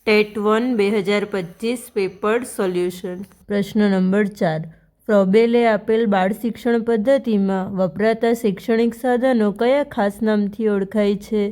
TET 1 2025 paper solution. પ્રશ્ન number 4, ફ્રોબેલે આપેલ બાળ શિક્ષણ પદ્ધતિમાં વપરાતા શૈક્ષણિક સાધનો કયા ખાસ નામથી ઓળખાય છે?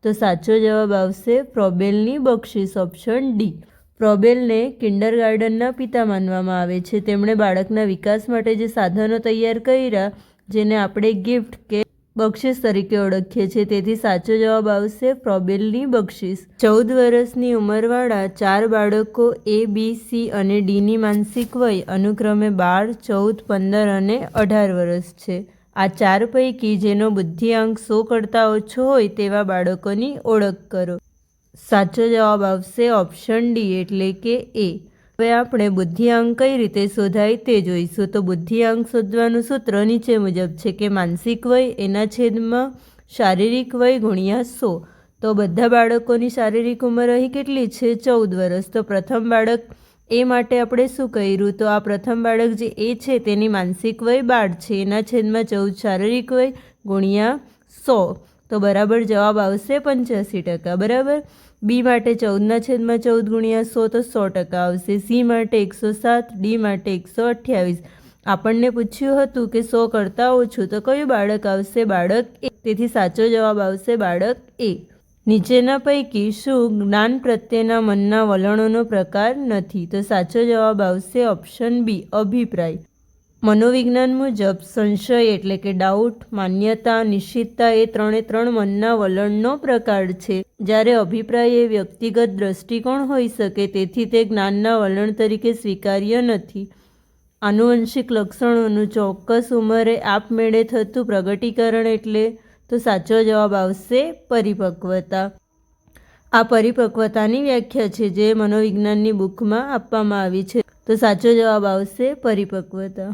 તો સાચો જવાબ આવશે ફ્રોબેલની બક્ષિસ, ઓપ્શન ડી। ફ્રોબેલને કિન્ડરગાર્ટનના પિતા માનવામાં આવે છે। તેમણે બાળકના વિકાસ માટે જે સાધનો તૈયાર કર્યા, જેને આપણે ગિફ્ટ કે બક્ષિસ તરીકે ઓળખીએ છીએ, તેથી સાચો જવાબ આવશે ફ્રોબેલની બક્ષિસ। 14 વર્ષની ઉંમરવાળા 4 બાળકો A, B, C અને Dની માનસિક વય અનુક્રમે 12, 14, 15 અને 18 વર્ષ છે। આ 4 પૈકી જેનો બુદ્ધિઆંક 100 કરતાં ઓછો હોય તેવા બાળકોની ઓળખ કરો। સાચો જવાબ આવશે ઓપ્શન ડી એટલે કે A। હવે આપણે બુદ્ધિઆંક કઈ રીતે શોધાય તે જોઈશું। તો બુદ્ધિઆંક શોધવાનું સૂત્ર નીચે મુજબ છે કે માનસિક વય એના છેદમાં શારીરિક વય ગુણ્યા 100। તો બધા બાળકોની શારીરિક ઉંમર અહીં કેટલી છે? 14 વર્ષ। તો પ્રથમ બાળક એ માટે આપણે શું કર્યું? તો આ પ્રથમ બાળક જે એ છે તેની માનસિક વય 12 છે, એના છેદમાં 14 શારીરિક વય ગુણ્યા 100। તો બરાબર જવાબ આવશે 85%। બરાબર। બી માટે 14/14 ગુણ્યા 100 તો 100% આવશે। સી માટે 107, ડી માટે 128। આપણને પૂછ્યું હતું કે 100 કરતાં ઓછું, તો કયું બાળક આવશે? બાળક એ। તેથી સાચો જવાબ આવશે બાળક એ। નીચેના પૈકી શું જ્ઞાન પ્રત્યેના મનના વલણોનો પ્રકાર નથી? તો સાચો જવાબ આવશે ઓપ્શન બી, અભિપ્રાય। મનોવિજ્ઞાન મુજબ સંશય એટલે કે ડાઉટ, માન્યતા, નિશ્ચિતતા એ 3 મનના વલણનો પ્રકાર છે, જ્યારે અભિપ્રાય એ વ્યક્તિગત દ્રષ્ટિકોણ હોઈ શકે, તેથી તે જ્ઞાનના વલણ તરીકે સ્વીકાર્ય નથી। આનુવંશિક લક્ષણોનું ચોક્કસ ઉંમરે આપમેળે થતું પ્રગટીકરણ એટલે? તો સાચો જવાબ આવશે પરિપક્વતા। આ પરિપક્વતાની વ્યાખ્યા છે જે મનોવિજ્ઞાનની બુકમાં આપવામાં આવી છે। તો સાચો જવાબ આવશે પરિપક્વતા।